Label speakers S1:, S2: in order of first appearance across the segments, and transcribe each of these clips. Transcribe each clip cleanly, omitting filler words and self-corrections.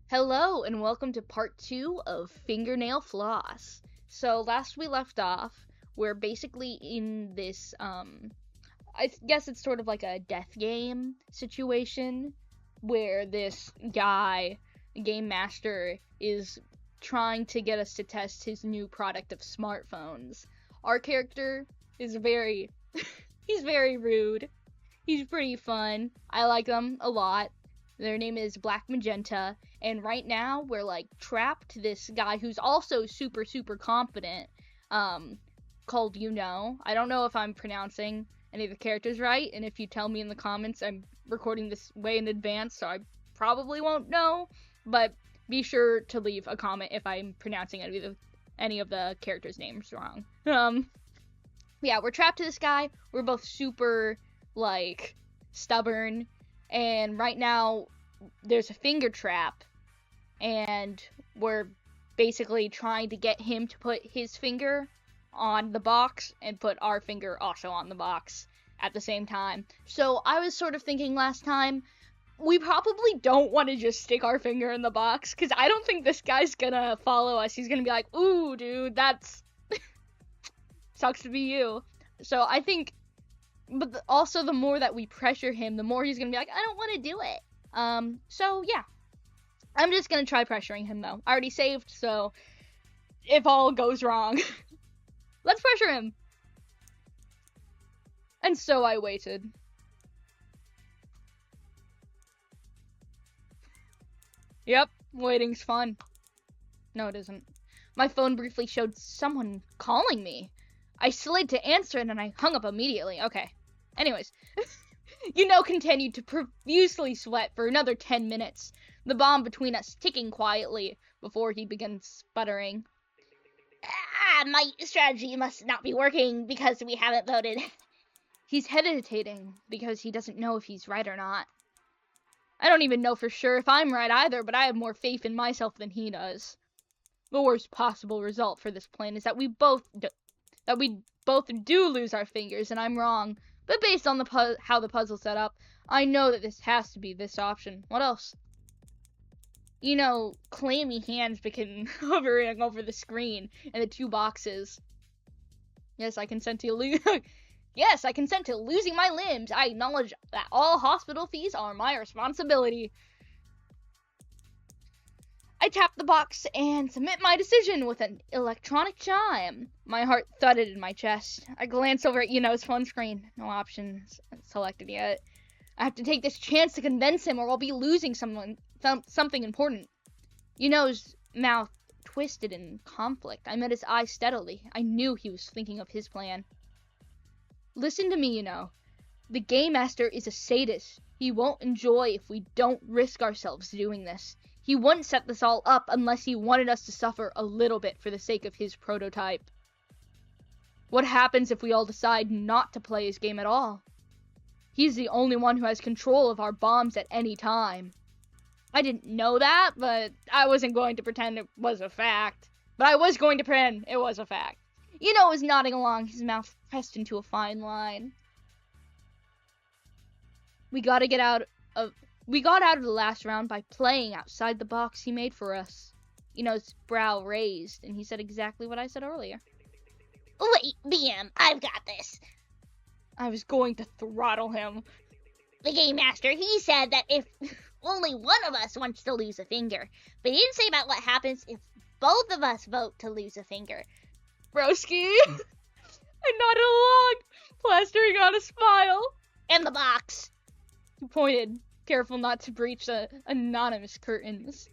S1: Hello and welcome to part 2 of fingernail floss. So last we left off, we're basically in this I guess it's sort of like a death game situation where this guy, game master, is trying to get us to test his new product of smartphones. Our character is he's very rude. He's pretty fun. I like him a lot. Their name is Black Magenta, and right now we're like trapped to this guy who's also super confident, called I don't know if I'm pronouncing any of the characters right, and if you tell me in the comments, I'm recording this way in advance, so I probably won't know, but be sure to leave a comment if I'm pronouncing any of the characters' names wrong. Yeah, we're trapped to this guy. We're both super, stubborn. And right now, there's a finger trap, and we're basically trying to get him to put his finger on the box and put our finger also on the box at the same time. So I was sort of thinking last time, we probably don't want to just stick our finger in the box, because I don't think this guy's gonna follow us. He's gonna be like, ooh, dude, that's sucks to be you. So I think, but also the more that we pressure him, the more he's gonna be like, I don't want to do it. So yeah, I'm just gonna try pressuring him though. I already saved, so if all goes wrong, let's pressure him. And so I waited. Yep, waiting's fun. No, it isn't. My phone briefly showed someone calling me. I slid to answer it and I hung up immediately. Okay. Anyways, continued to profusely sweat for another 10 minutes, the bomb between us ticking quietly before he began sputtering.
S2: My strategy must not be working because we haven't voted.
S1: He's hesitating because he doesn't know if he's right or not. I don't even know for sure if I'm right either, but I have more faith in myself than he does. The worst possible result for this plan is that we both do lose our fingers, and I'm wrong. But based on how the puzzle's set up, I know that this has to be this option. What else? Clammy hands begin hovering over the screen and the two boxes. Yes, I consent to Yes, I consent to losing my limbs. I acknowledge that all hospital fees are my responsibility. I tap the box and submit my decision with an electronic chime. My heart thudded in my chest. I glance over at Yuno's phone screen. No options selected yet. I have to take this chance to convince him or I'll be losing something important. Yuno's mouth twisted in conflict. I met his eyes steadily. I knew he was thinking of his plan. Listen to me, The Game Master is a sadist. He won't enjoy if we don't risk ourselves doing this. He wouldn't set this all up unless he wanted us to suffer a little bit for the sake of his prototype. What happens if we all decide not to play his game at all? He's the only one who has control of our bombs at any time. I didn't know that, but I wasn't going to pretend it was a fact. But I was going to pretend it was a fact. Was nodding along, his mouth pressed into a fine line. We got out of the last round by playing outside the box he made for us. His brow raised, and he said exactly what I said earlier.
S2: Wait, BM, I've got this.
S1: I was going to throttle him.
S2: The Game Master, he said that if only one of us wants to lose a finger, but he didn't say about what happens if both of us vote to lose a finger.
S1: Broski! I nodded along, plastering on a smile.
S2: In the box.
S1: He pointed, careful not to breach the anonymous curtains.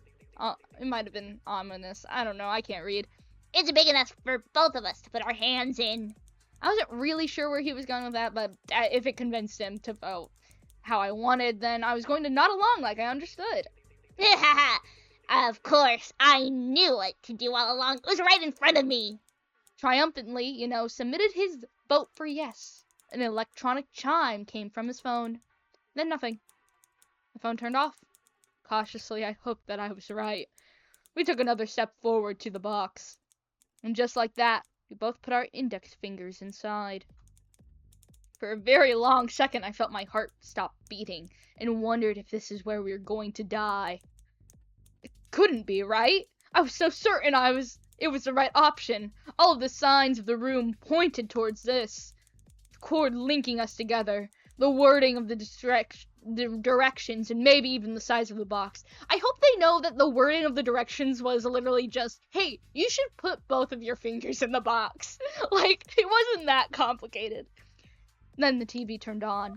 S1: It might have been ominous. I don't know. I can't read.
S2: It's big enough for both of us to put our hands in.
S1: I wasn't really sure where he was going with that, but if it convinced him to vote how I wanted, then I was going to nod along like I understood.
S2: Of course. I knew what to do all along. It was right in front of me.
S1: Triumphantly, submitted his vote for yes. An electronic chime came from his phone. Then nothing. The phone turned off. Cautiously, I hoped that I was right. We took another step forward to the box. And just like that, we both put our index fingers inside. For a very long second, I felt my heart stop beating and wondered if this is where we were going to die. couldn't be, right? I was so certain it was the right option. All of the signs of the room pointed towards this. The cord linking us together. The wording of the directions, and maybe even the size of the box. I hope they know that the wording of the directions was literally just, hey, you should put both of your fingers in the box. Like, it wasn't that complicated. Then the TV turned on.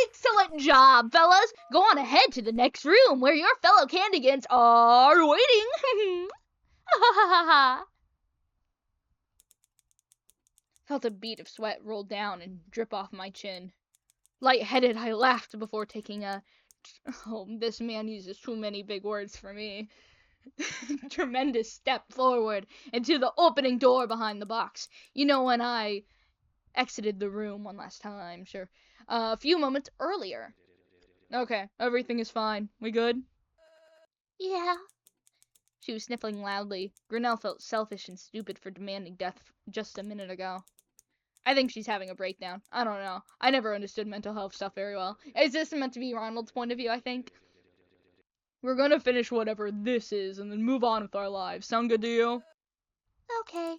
S1: Excellent job, fellas! Go on ahead to the next room where your fellow Candigans are waiting. Felt a bead of sweat roll down and drip off my chin. Light-headed, I laughed before taking a... Oh, this man uses too many big words for me. Tremendous step forward into the opening door behind the box. You know, when I exited the room one last time, sure. A few moments earlier. Okay, everything is fine. We good?
S2: Yeah.
S1: She was sniffling loudly. Grinnell felt selfish and stupid for demanding death just a minute ago. I think she's having a breakdown. I don't know. I never understood mental health stuff very well. Is this meant to be Ronald's point of view, I think? We're gonna finish whatever this is and then move on with our lives. Sound good to you?
S2: Okay.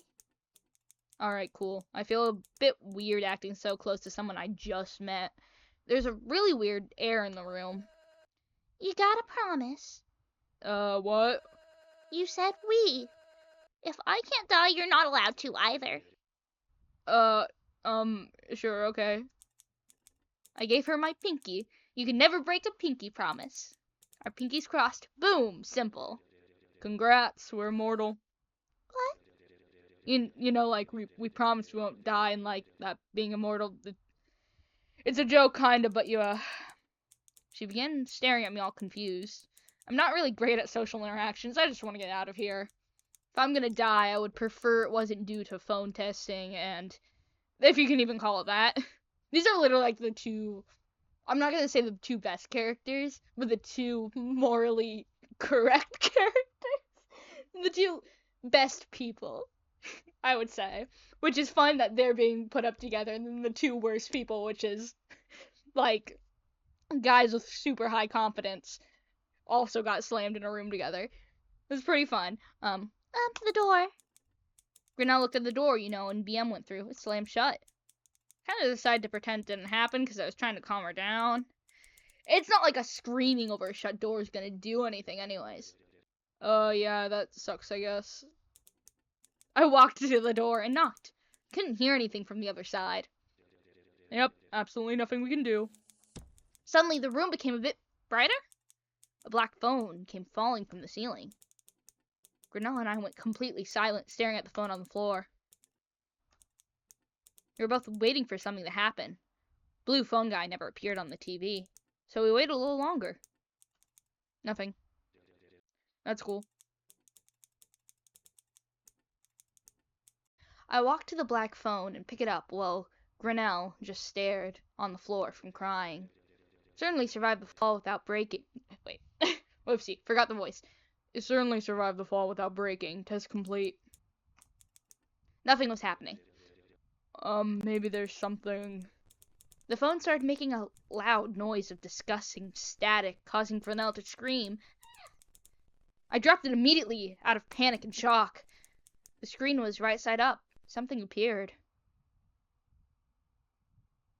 S1: Alright, cool. I feel a bit weird acting so close to someone I just met. There's a really weird air in the room.
S2: You gotta promise.
S1: What?
S2: You said we. If I can't die, you're not allowed to either.
S1: Sure, okay. I gave her my pinky. You can never break a pinky promise. Our pinkies crossed. Boom! Simple. Congrats, we're immortal.
S2: What?
S1: You know, like, we promised we won't die, and, like, that being immortal, it's a joke, kinda, but She began staring at me all confused. I'm not really great at social interactions, I just want to get out of here. If I'm gonna die, I would prefer it wasn't due to phone testing, and... if you can even call it that. These are literally, like, the two... I'm not gonna say the two best characters, but the two morally correct characters. The two best people, I would say. Which is fun that they're being put up together, and then the two worst people, which is, like, guys with super high confidence, also got slammed in a room together. It was pretty fun.
S2: The door.
S1: Grinnell looked at the door, you know, and BM went through. It slammed shut. Kind of decided to pretend it didn't happen because I was trying to calm her down. It's not like a screaming over a shut door is gonna do anything anyways. Yeah, that sucks, I guess. I walked to the door and knocked. Couldn't hear anything from the other side. Yep, absolutely nothing we can do. Suddenly, the room became a bit brighter. A black phone came falling from the ceiling. Grinnell and I went completely silent, staring at the phone on the floor. We were both waiting for something to happen. Blue phone guy never appeared on the TV, so we waited a little longer. Nothing. That's cool. I walked to the black phone and picked it up while Grinnell just stared on the floor from crying. Certainly survived the fall without breaking. Wait. Whoopsie. Forgot the voice. It certainly survived the fall without breaking. Test complete. Nothing was happening. Maybe there's something... The phone started making a loud noise of disgusting static, causing Grinnell to scream. I dropped it immediately, out of panic and shock. The screen was right side up. Something appeared.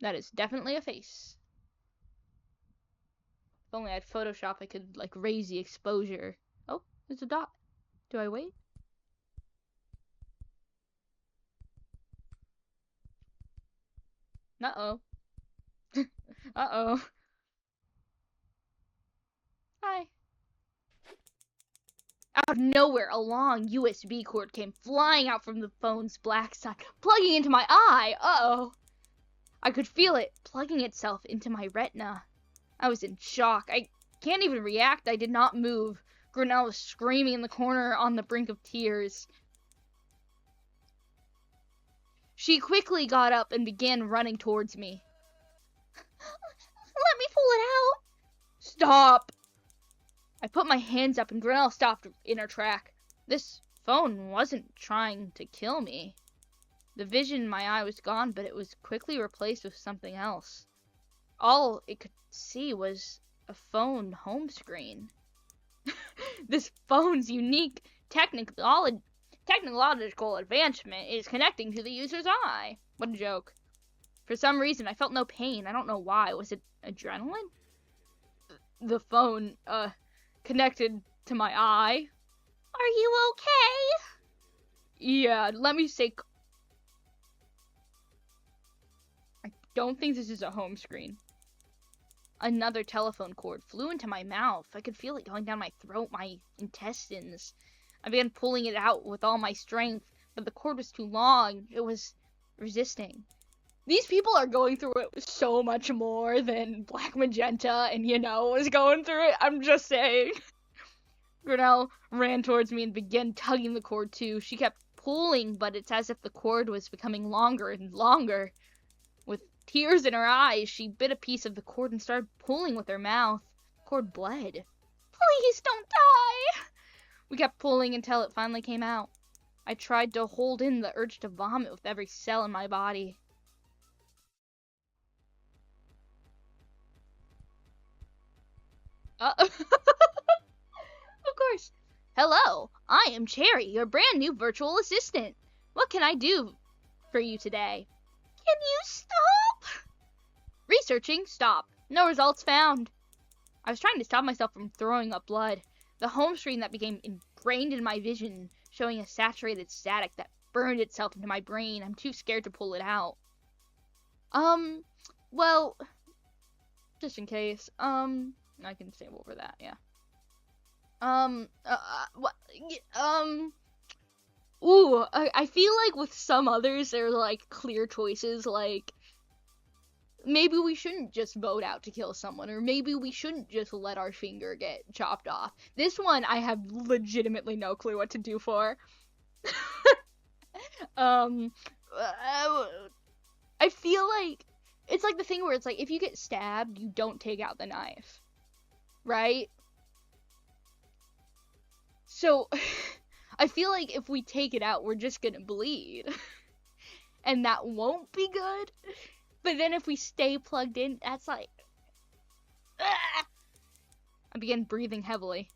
S1: That is definitely a face. If only I had Photoshop, I could, like, raise the exposure. Oh, there's a dot. Do I wait? Uh-oh. Uh-oh. Hi. Out of nowhere, a long USB cord came flying out from the phone's black side, plugging into my eye. Uh-oh. I could feel it plugging itself into my retina. I was in shock. I can't even react. I did not move. Grinnell was screaming in the corner on the brink of tears. She quickly got up and began running towards me.
S2: Let me pull it out.
S1: Stop! I put my hands up and Grinnell stopped in her track. This phone wasn't trying to kill me. The vision in my eye was gone, but it was quickly replaced with something else. All it could see was a phone home screen. This phone's unique technological advancement is connecting to the user's eye. What a joke. For some reason, I felt no pain. I don't know why. Was it adrenaline? The phone, connected to my eye.
S2: Are you okay?
S1: Yeah, let me say... I don't think this is a home screen. Another telephone cord flew into my mouth. I could feel it going down my throat, my intestines. I began pulling it out with all my strength, but the cord was too long. It was resisting. These people are going through it so much more than Black Magenta and, was going through it. I'm just saying. Grinnell ran towards me and began tugging the cord too. She kept pulling, but it's as if the cord was becoming longer and longer. With tears in her eyes, she bit a piece of the cord and started pulling with her mouth. The cord bled.
S2: Please don't die!
S1: We kept pulling until it finally came out. I tried to hold in the urge to vomit with every cell in my body. Of course. Hello, I am Cherry, your brand new virtual assistant. What can I do for you today?
S2: Can you stop?
S1: Researching, stop. No results found. I was trying to stop myself from throwing up blood. The home screen that became ingrained in my vision, showing a saturated static that burned itself into my brain. I'm too scared to pull it out. Well, just in case, I can save over that, yeah. I feel like with some others, they're, like, clear choices, like, maybe we shouldn't just vote out to kill someone, or maybe we shouldn't just let our finger get chopped off. This one, I have legitimately no clue what to do for. I feel like, it's like the thing where it's like, if you get stabbed, you don't take out the knife. Right? So, I feel like if we take it out, we're just gonna bleed. And that won't be good. But then if we stay plugged in, that's like... I began breathing heavily.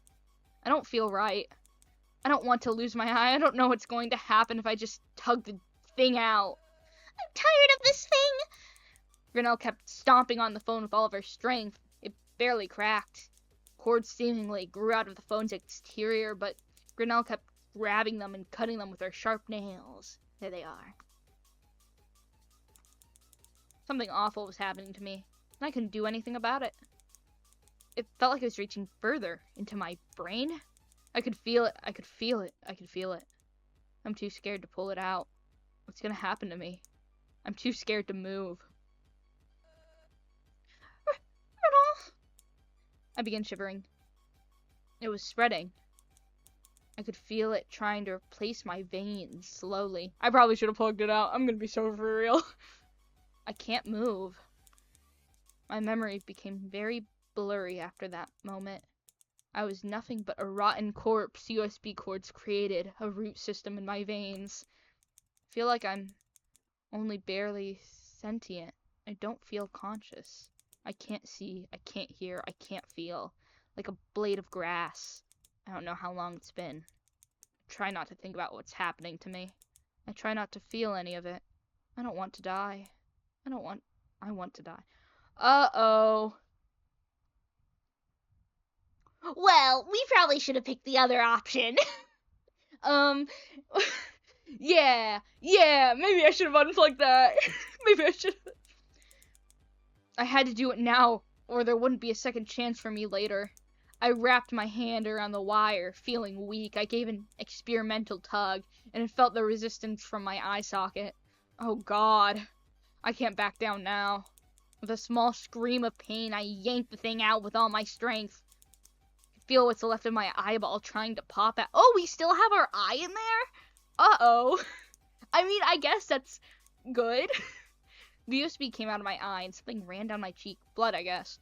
S1: I don't feel right. I don't want to lose my eye. I don't know what's going to happen if I just tug the thing out.
S2: I'm tired of this thing!
S1: Grinnell kept stomping on the phone with all of her strength. It barely cracked. Cords seemingly grew out of the phone's exterior, but Grinnell kept grabbing them and cutting them with her sharp nails. There they are. Something awful was happening to me, and I couldn't do anything about it. It felt like it was reaching further into my brain. I could feel it. I could feel it. I could feel it. I'm too scared to pull it out. What's gonna happen to me? I'm too scared to move.
S2: Riddle!
S1: I began shivering. It was spreading. I could feel it trying to replace my veins slowly. I probably should have plugged it out. I'm gonna be so for real. I can't move. My memory became very blurry after that moment. I was nothing but a rotten corpse USB cords created, a root system in my veins. I feel like I'm only barely sentient. I don't feel conscious. I can't see, I can't hear, I can't feel. Like a blade of grass. I don't know how long it's been. I try not to think about what's happening to me. I try not to feel any of it. I don't want to die. I want to die. Uh-oh.
S2: Well, we probably should have picked the other option.
S1: Yeah, maybe I should have unplugged that. Maybe I should have. I had to do it now, or there wouldn't be a second chance for me later. I wrapped my hand around the wire, feeling weak. I gave an experimental tug, and it felt the resistance from my eye socket. Oh God. I can't back down now. With a small scream of pain, I yanked the thing out with all my strength. I could feel what's left of my eyeball trying to pop out. Oh, we still have our eye in there? Uh-oh. I mean, I guess that's good. The USB came out of my eye and something ran down my cheek. Blood, I guess.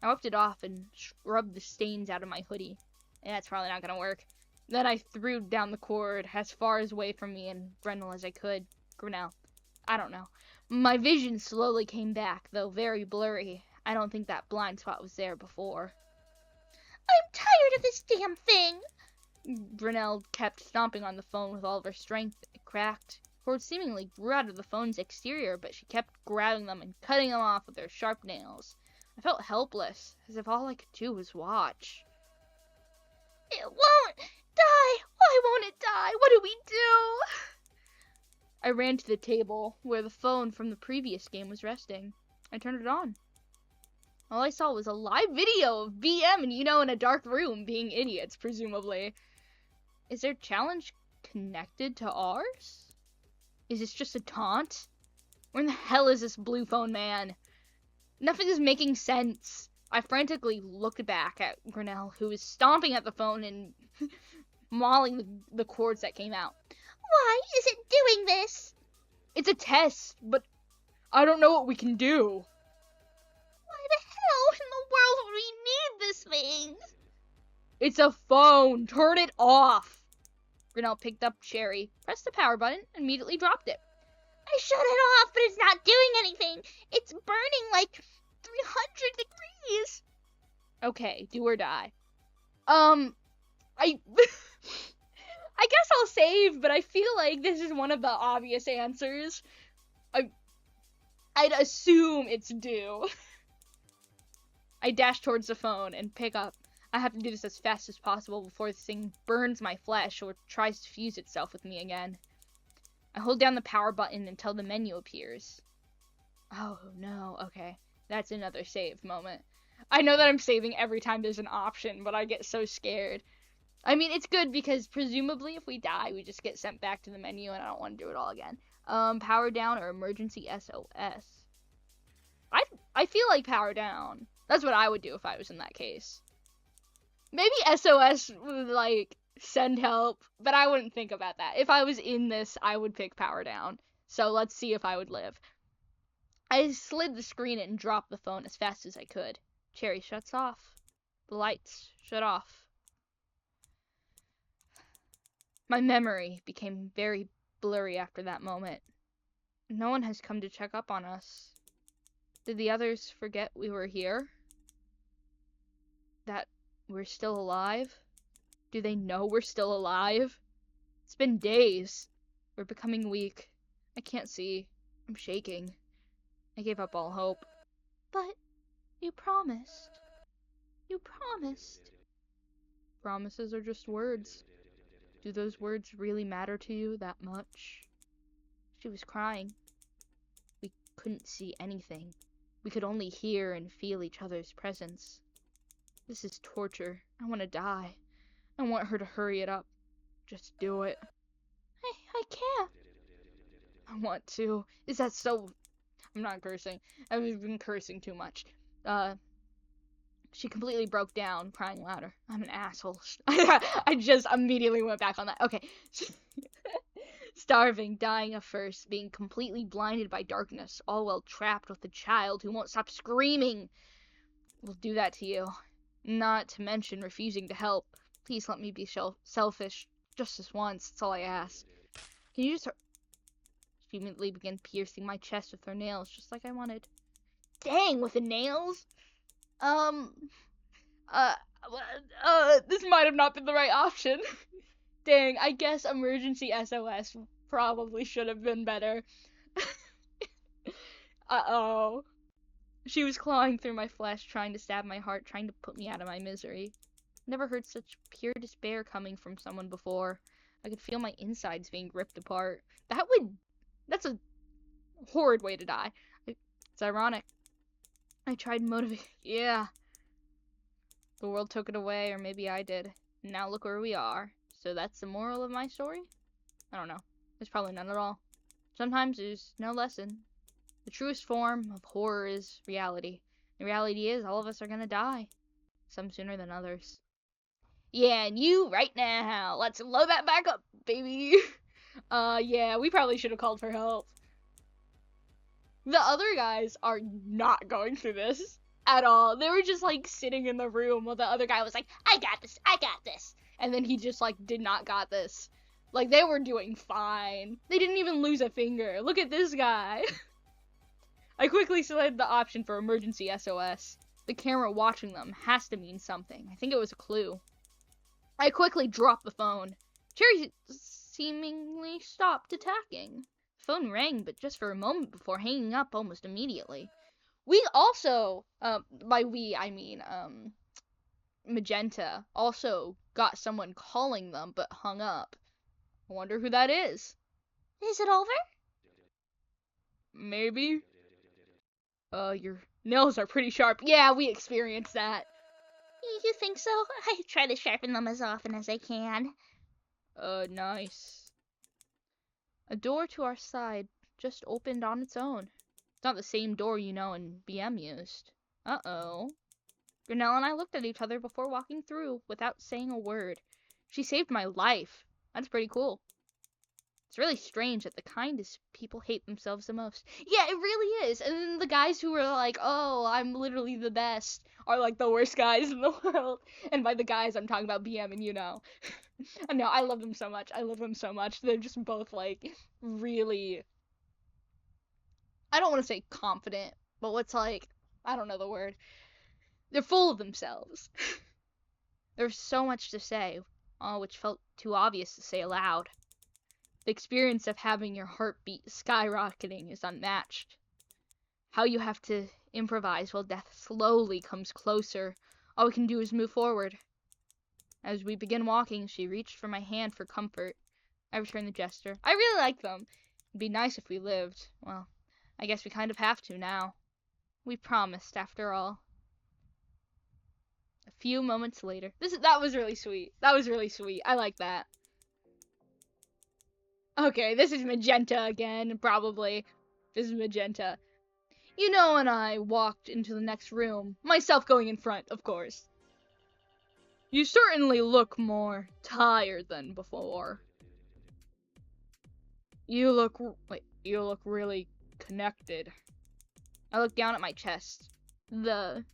S1: I wiped it off and rubbed the stains out of my hoodie. Yeah, that's probably not gonna work. Then I threw down the cord as far away from me and Grinnell as I could. Grinnell. I don't know. My vision slowly came back, though very blurry. I don't think that blind spot was there before.
S2: I'm tired of this damn damn thing!
S1: Brunel kept stomping on the phone with all of her strength. It cracked. Cords seemingly grew out of the phone's exterior, but she kept grabbing them and cutting them off with her sharp nails. I felt helpless, as if all I could do was watch.
S2: It won't die! Why won't it die? What do we do?
S1: I ran to the table where the phone from the previous game was resting. I turned it on. All I saw was a live video of BM and in a dark room being idiots, presumably. Is their challenge connected to ours? Is this just a taunt? Where in the hell is this blue phone man? Nothing is making sense. I frantically looked back at Grinnell, who was stomping at the phone and mauling the cords that came out.
S2: Why is it doing this?
S1: It's a test, but I don't know what we can do.
S2: Why the hell in the world would we need this thing?
S1: It's a phone. Turn it off. Grinnell picked up Cherry, pressed the power button, and immediately dropped it.
S2: I shut it off, but it's not doing anything. It's burning like 300 degrees.
S1: Okay, do or die. I guess I'll save, but I feel like this is one of the obvious answers. I'd assume it's do. I dash towards the phone and pick up. I have to do this as fast as possible before this thing burns my flesh or tries to fuse itself with me again. I hold down the power button until the menu appears. Oh no, okay. That's another save moment. I know that I'm saving every time there's an option, but I get so scared. I mean, it's good because presumably if we die, we just get sent back to the menu and I don't want to do it all again. Power down or emergency SOS. I feel like power down. That's what I would do if I was in that case. Maybe SOS would, send help, but I wouldn't think about that. If I was in this, I would pick power down. So let's see if I would live. I slid the screen and dropped the phone as fast as I could. Cherry shuts off. The lights shut off. My memory became very blurry after that moment. No one has come to check up on us. Did the others forget we were here? That we're still alive? Do they know we're still alive? It's been days. We're becoming weak. I can't see. I'm shaking. I gave up all hope.
S2: But you promised. You promised.
S1: Promises are just words. Do those words really matter to you that much? She was crying. We couldn't see anything. We could only hear and feel each other's presence. This is torture. I want to die. I want her to hurry it up. Just do it.
S2: I can't.
S1: I want to. Is that so... I'm not cursing. I've been cursing too much. She completely broke down, crying louder. I'm an asshole. I just immediately went back on that. Okay. Starving, dying of thirst, being completely blinded by darkness, all while trapped with a child who won't stop screaming. Will do that to you. Not to mention refusing to help. Please let me be selfish. Just this once. That's all I ask. Can you just... She immediately began piercing my chest with her nails, just like I wanted. Dang, with the nails? This might have not been the right option. Dang, I guess emergency SOS probably should have been better. Uh-oh. She was clawing through my flesh, trying to stab my heart, trying to put me out of my misery. Never heard such pure despair coming from someone before. I could feel my insides being ripped apart. That's a horrid way to die. It's ironic. I tried motivating. Yeah. The world took it away, or maybe I did. Now look where we are. So that's the moral of my story? I don't know. There's probably none at all. Sometimes there's no lesson. The truest form of horror is reality. The reality is all of us are gonna die. Some sooner than others. Yeah, and you right now. Let's load that back up, baby. Yeah, we probably should have called for help. The other guys are not going through this at all. They were just sitting in the room while the other guy was like, I got this. And then he just did not got this. They were doing fine. They didn't even lose a finger. Look at this guy. I quickly selected the option for emergency SOS. The camera watching them has to mean something. I think it was a clue. I quickly dropped the phone. Cherry seemingly stopped attacking. The phone rang, but just for a moment before hanging up almost immediately. We also, by we, I mean, Magenta, also got someone calling them, but hung up. I wonder who that is.
S2: Is it over?
S1: Maybe. Your nails are pretty sharp. Yeah, we experienced that.
S2: You think so? I try to sharpen them as often as I can.
S1: Nice. A door to our side just opened on its own. It's not the same door you know and BM used. Uh-oh. Grinnell and I looked at each other before walking through without saying a word. She saved my life. That's pretty cool. It's really strange that the kindest people hate themselves the most. Yeah, it really is. And then the guys who are like, oh, I'm literally the best, are like the worst guys in the world. And by the guys, I'm talking about BM and you know. No, I love them so much. I love them so much. They're just both like really, I don't want to say confident, but what's like, I don't know the word. They're full of themselves. There's so much to say, all which felt too obvious to say aloud. The experience of having your heartbeat skyrocketing is unmatched. How you have to improvise while death slowly comes closer. All we can do is move forward. As we begin walking, she reached for my hand for comfort. I returned the gesture. I really like them. It'd be nice if we lived. Well, I guess we kind of have to now. We promised, after all. A few moments later. That was really sweet. That was really sweet. I like that. Okay, this is Magenta again, probably. This is Magenta. You know, and I walked into the next room, myself going in front, of course. You certainly look more tired than before. You look really connected. I looked down at my chest. The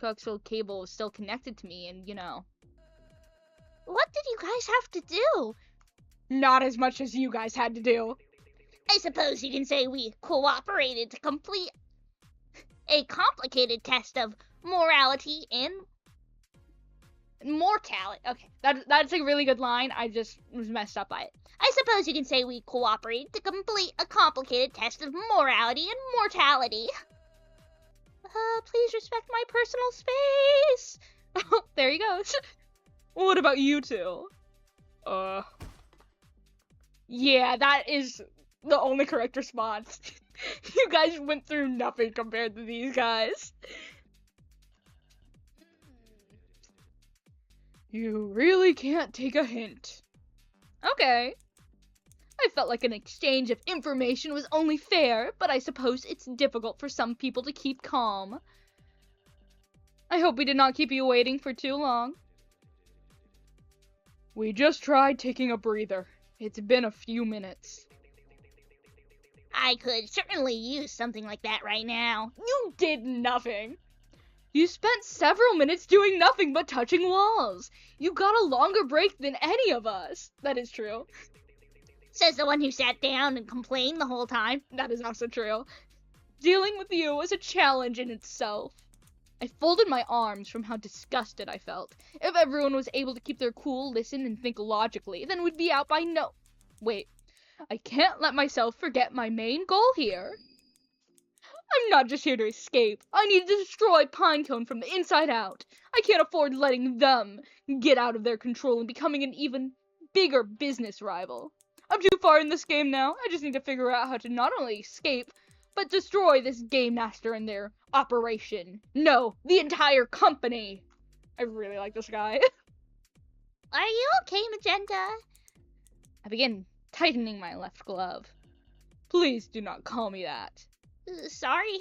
S1: coaxial cable was still connected to me, and you know.
S2: What did you guys have to do?
S1: Not as much as you guys had to do.
S2: I suppose you can say we cooperated to complete a complicated test of morality and mortality.
S1: Okay, that's a really good line. I just was messed up by it.
S2: I suppose you can say we cooperated to complete a complicated test of morality and mortality. Please respect my personal space.
S1: Oh, there he goes. What about you two? Yeah, that is the only correct response. You guys went through nothing compared to these guys. You really can't take a hint. Okay. I felt like an exchange of information was only fair, but I suppose it's difficult for some people to keep calm. I hope we did not keep you waiting for too long. We just tried taking a breather. It's been a few minutes.
S2: I could certainly use something like that right now.
S1: You did nothing. You spent several minutes doing nothing but touching walls. You got a longer break than any of us. That is true.
S2: Says the one who sat down and complained the whole time.
S1: That is also true. Dealing with you was a challenge in itself. I folded my arms from how disgusted I felt. If everyone was able to keep their cool, listen, and think logically, then we'd be out by no... Wait. I can't let myself forget my main goal here. I'm not just here to escape. I need to destroy Pinecone from the inside out. I can't afford letting them get out of their control and becoming an even bigger business rival. I'm too far in this game now. I just need to figure out how to not only escape, but destroy this game master and their operation. No, the entire company. I really like this guy.
S2: Are you okay, Magenta?
S1: I begin tightening my left glove. Please do not call me that.
S2: Sorry.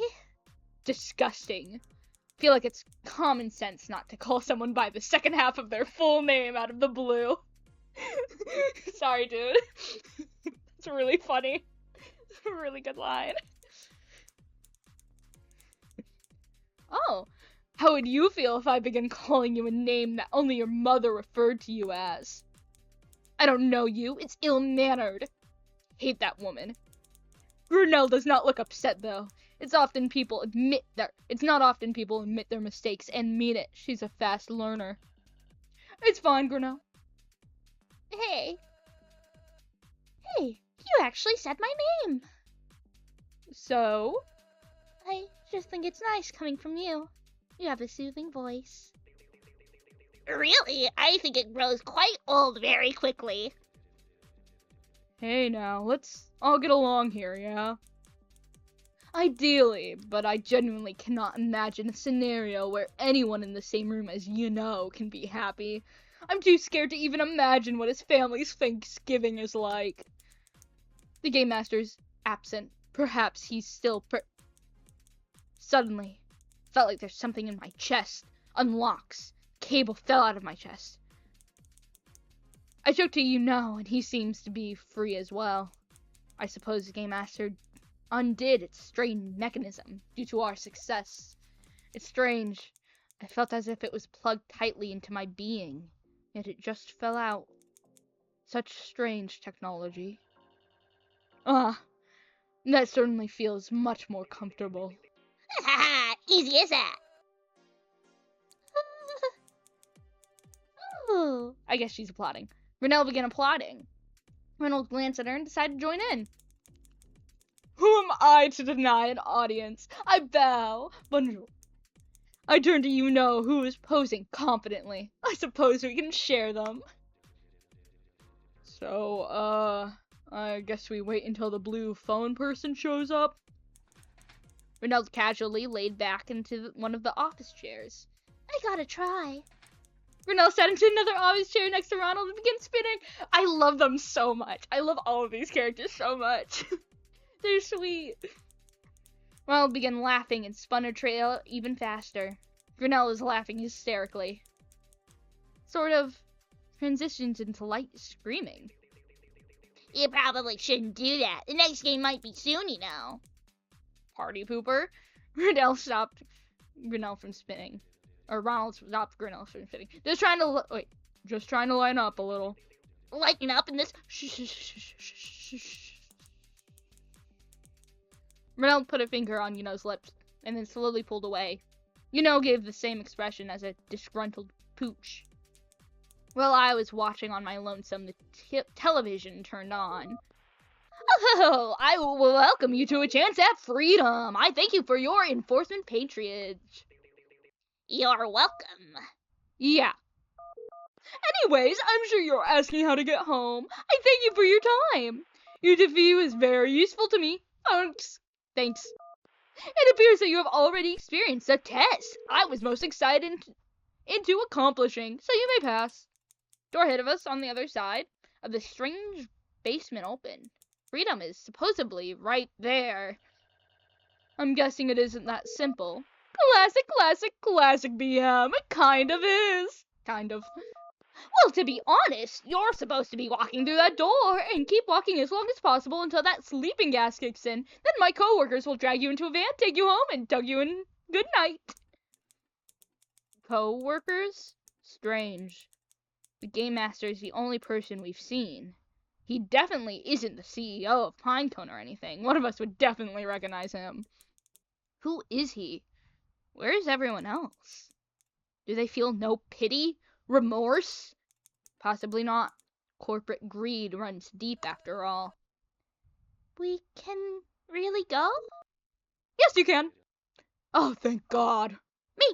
S1: Disgusting. Feel like it's common sense not to call someone by the second half of their full name out of the blue. Sorry, dude. It's really funny. It's a really good line. Oh, how would you feel if I began calling you a name that only your mother referred to you as? I don't know you. It's ill-mannered. Hate that woman. Grinnell does not look upset, though. It's not often people admit their mistakes and mean it. She's a fast learner. It's fine, Grinnell.
S2: Hey. Hey, you actually said my name.
S1: So?
S2: I just think it's nice coming from you. You have a soothing voice. Really? I think it grows quite old very quickly.
S1: Hey now, let's all get along here, yeah? Ideally, but I genuinely cannot imagine a scenario where anyone in the same room as can be happy. I'm too scared to even imagine what his family's Thanksgiving is like. The Game Master's absent. Perhaps he's still Suddenly, felt like there's something in my chest. Unlocks. Cable fell out of my chest. I spoke to and he seems to be free as well. I suppose the Game Master undid its strained mechanism due to our success. It's strange. I felt as if it was plugged tightly into my being, yet it just fell out. Such strange technology. That certainly feels much more comfortable.
S2: Easy as that.
S1: Ooh. I guess she's applauding. Renelle began applauding. Reynolds glanced at her and decided to join in. Who am I to deny an audience? I bow. Bonjour. I turn to who is posing confidently. I suppose we can share them. So, I guess we wait until the blue phone person shows up. Renelle casually laid back into one of the office chairs.
S2: I gotta try.
S1: Renelle sat into another office chair next to Ronald and began spinning. I love them so much. I love all of these characters so much. They're sweet. Ronald began laughing and spun her trail even faster. Renelle was laughing hysterically. Sort of transitions into light screaming.
S2: You probably shouldn't do that. The next game might be soon,
S1: Party pooper. Renelle stopped Renelle from spinning. Or Ronald stopped Renelle from spinning. Just trying to line up a little.
S2: Lighten up in this.
S1: Renelle put a finger on lips and then slowly pulled away. Gave the same expression as a disgruntled pooch. While I was watching on my lonesome, the television turned on. Oh, I will welcome you to a chance at freedom. I thank you for your enforcement patronage.
S2: You're welcome.
S1: Yeah. Anyways, I'm sure you're asking how to get home. I thank you for your time. Your interview is very useful to me. Thanks. It appears that you have already experienced the test I was most excited into accomplishing, so you may pass. Door ahead of us on the other side of the strange basement opened. Freedom is supposedly right there. I'm guessing it isn't that simple. Classic BM. It kind of is. Kind of. Well, to be honest, you're supposed to be walking through that door and keep walking as long as possible until that sleeping gas kicks in. Then my coworkers will drag you into a van, take you home, and tug you in good night. Co-workers? Strange. The Game Master is the only person we've seen. He definitely isn't the CEO of Pinecone or anything. One of us would definitely recognize him. Who is he? Where is everyone else? Do they feel no pity? Remorse? Possibly not. Corporate greed runs deep after all.
S2: We can really go?
S1: Yes, you can. Oh, thank God. Me.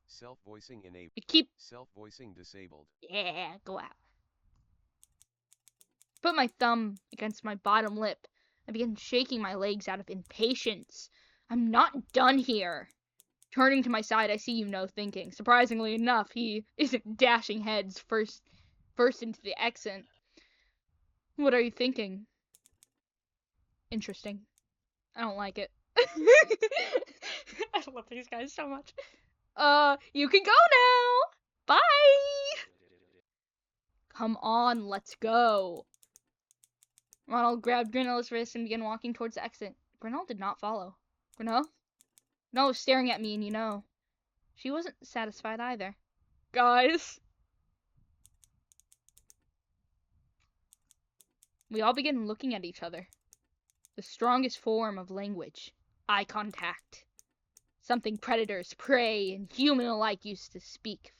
S3: Self-voicing enabled. Self-voicing disabled.
S2: Yeah, go out.
S1: Put my thumb against my bottom lip. I began shaking my legs out of impatience. I'm not done here. Turning to my side, I see thinking. Surprisingly enough, he isn't dashing heads first into the exit. What are you thinking? Interesting. I don't like it. I love these guys so much. You can go now. Bye. Come on, let's go. Ronald grabbed Grinnell's wrist and began walking towards the exit. Grinnell did not follow. Grinnell was staring at me, and she wasn't satisfied either. Guys. We all began looking at each other. The strongest form of language. Eye contact. Something predators, prey, and human alike used to speak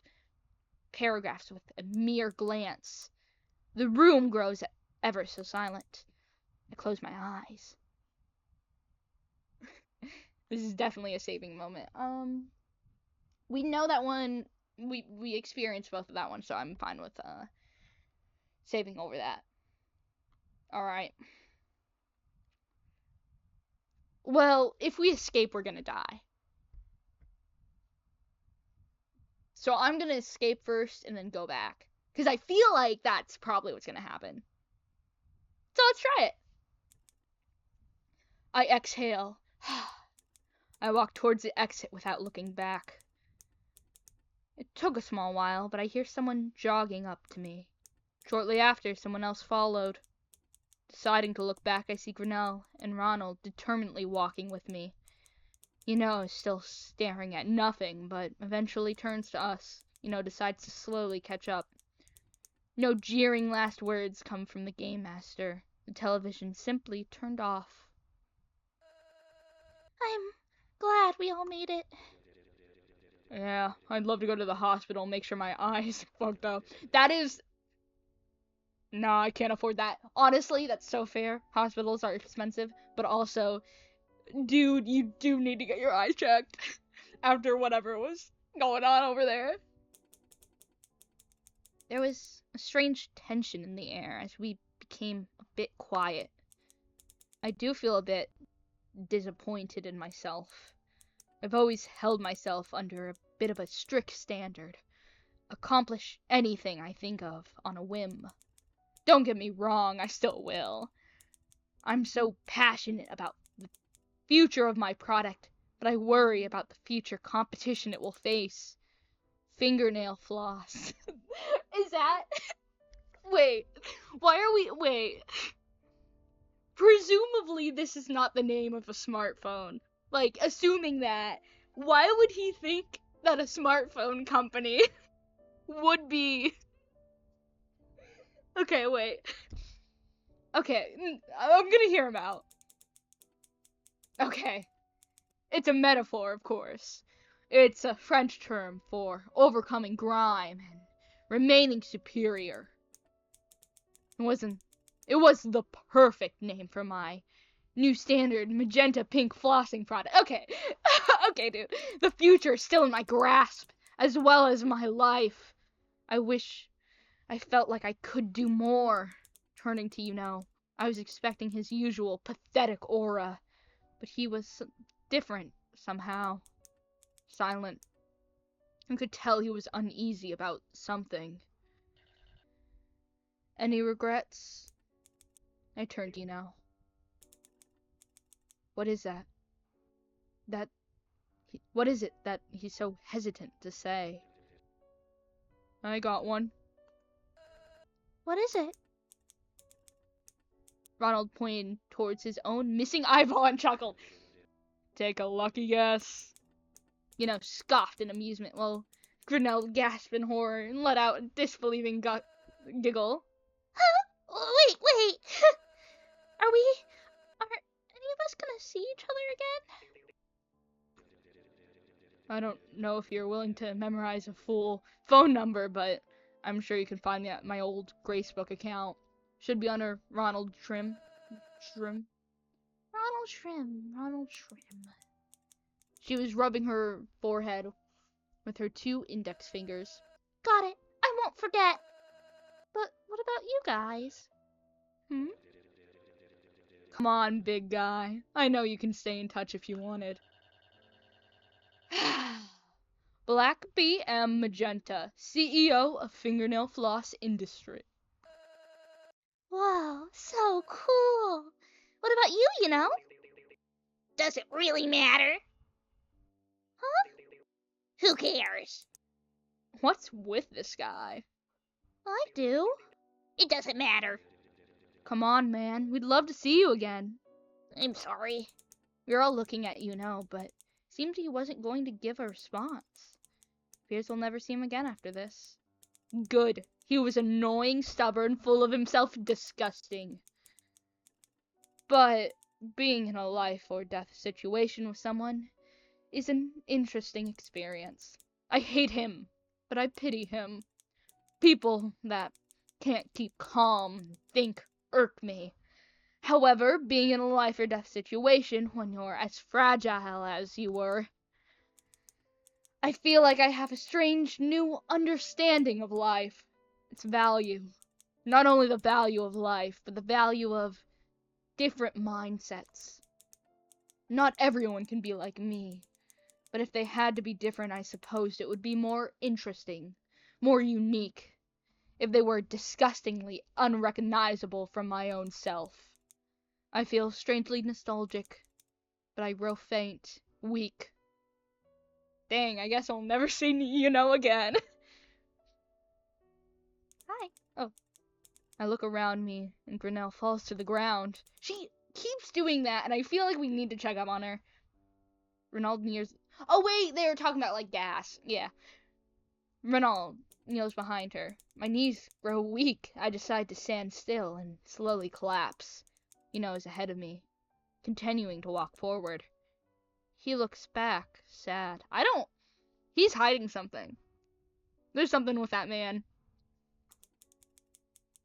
S1: paragraphs with a mere glance. The room grows ever so silent. I close my eyes. This is definitely a saving moment. We know that one. We experienced both of that one, so I'm fine with saving over that. All right. Well, if we escape, we're gonna die. So I'm gonna escape first and then go back, because I feel like that's probably what's gonna happen. So let's try it. I exhale. I walk towards the exit without looking back. It took a small while, but I hear someone jogging up to me. Shortly after, someone else followed. Deciding to look back, I see Grinnell and Ronald determinedly walking with me. Still staring at nothing, but eventually turns to us. Decides to slowly catch up. No jeering last words come from the game master. The television simply turned off.
S2: I'm glad we all made it.
S1: Yeah, I'd love to go to the hospital and make sure my eyes fucked up. That is... Nah, I can't afford that. Honestly, that's so fair. Hospitals are expensive, but also, dude, you do need to get your eyes checked after whatever was going on over there. There was a strange tension in the air as we became a bit quiet. I do feel a bit disappointed in myself. I've always held myself under a bit of a strict standard. Accomplish anything I think of on a whim. Don't get me wrong, I still will. I'm so passionate about the future of my product, but I worry about the future competition it will face. Fingernail floss. Is that... Wait, why are we... Wait. Presumably this is not the name of a smartphone. Like, assuming that, why would he think that a smartphone company would be... Okay, wait. Okay, I'm gonna hear him out. Okay. It's a metaphor, of course. It's a French term for overcoming grime and remaining superior. It was the perfect name for my new standard magenta pink flossing product. Okay. Okay, dude. The future is still in my grasp, as well as my life. I wish I felt like I could do more. Turning to I was expecting his usual pathetic aura, but he was different somehow. Silent. I could tell he was uneasy about something. Any regrets? I turned to What is that? What is it that he's so hesitant to say? I got one.
S2: What is it?
S1: Ronald pointed towards his own missing eyeball and chuckled. Take a lucky guess. Scoffed in amusement while Grinnell gasped in horror and let out a disbelieving giggle.
S2: Huh? Wait. Are any of us gonna see each other again?
S1: I don't know if you're willing to memorize a full phone number, but I'm sure you can find me at my old Gracebook account. Should be under Ronald Trim.
S2: Ronald Shrim.
S1: She was rubbing her forehead with her 2 index fingers.
S2: Got it. I won't forget. But what about you guys?
S1: Come on, big guy. I know you can stay in touch if you wanted. Black BM Magenta, CEO of Fingernail Floss Industry.
S2: Whoa, so cool. What about you? Does it really matter? Huh? Who cares?
S1: What's with this guy?
S2: I do. It doesn't matter.
S1: Come on, man. We'd love to see you again.
S2: I'm sorry.
S1: We're all looking at but seemed he wasn't going to give a response. Fears we'll never see him again after this. Good. He was annoying, stubborn, full of himself, disgusting. But being in a life or death situation with someone is an interesting experience. I hate him, but I pity him. People that can't keep calm, think irk me. However, being in a life or death situation when you're as fragile as you were, I feel like I have a strange new understanding of life, its value. Not only the value of life, but the value of different mindsets. Not everyone can be like me, but if they had to be different, I supposed it would be more interesting, more unique, if they were disgustingly unrecognizable from my own self. I feel strangely nostalgic, but I grow faint, weak. Dang, I guess I'll never see again.
S2: Hi.
S1: Oh. I look around me, and Grinnell falls to the ground. She keeps doing that, and I feel like we need to check up on her. Renaud nears. Oh, wait, they were talking about, like, gas. Yeah. Renaud kneels behind her. My knees grow weak. I decide to stand still and slowly collapse. He knows ahead of me, continuing to walk forward. He looks back, sad. He's hiding something. There's something with that man.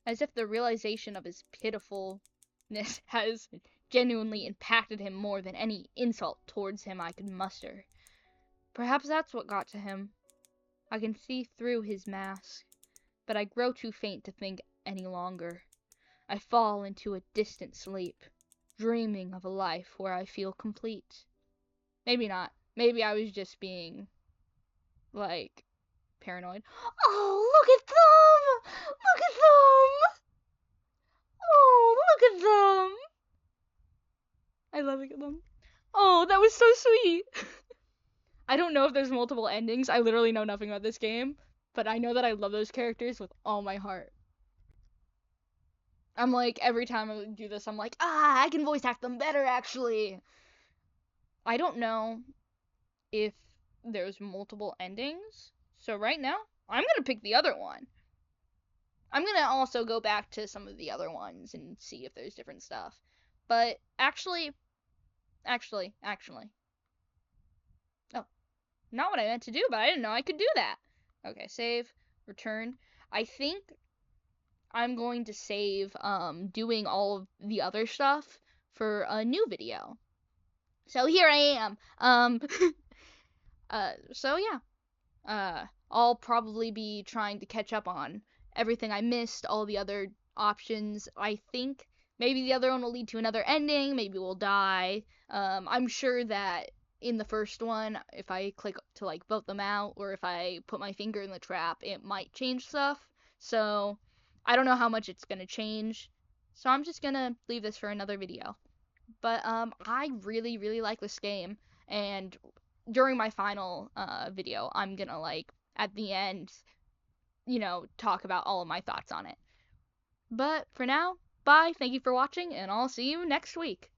S1: As if the realization of his pitifulness has genuinely impacted him more than any insult towards him I could muster. Perhaps that's what got to him. I can see through his mask, but I grow too faint to think any longer. I fall into a distant sleep, dreaming of a life where I feel complete. Maybe not. Maybe I was just being, like, paranoid.
S2: Oh, look at them! Look at them! Oh, look at them!
S1: I love them. Oh, that was so sweet. I don't know if there's multiple endings. I literally know nothing about this game, but I know that I love those characters with all my heart. I'm like, every time I do this, I'm like, I can voice act them better, actually. I don't know if there's multiple endings, so right now, I'm gonna pick the other one. I'm gonna also go back to some of the other ones and see if there's different stuff. But actually. Oh, not what I meant to do, but I didn't know I could do that. Okay, save, return. I think I'm going to save doing all of the other stuff for a new video. So here I am. So yeah. I'll probably be trying to catch up on everything I missed, all the other options. I think maybe the other one will lead to another ending, maybe we'll die. I'm sure that in the first one, if I click to like vote them out, or if I put my finger in the trap, it might change stuff. So I don't know how much it's gonna change. So I'm just gonna leave this for another video. But I really, really like this game, and during my final video, I'm gonna like at the end, talk about all of my thoughts on it. But for now, bye, thank you for watching, and I'll see you next week.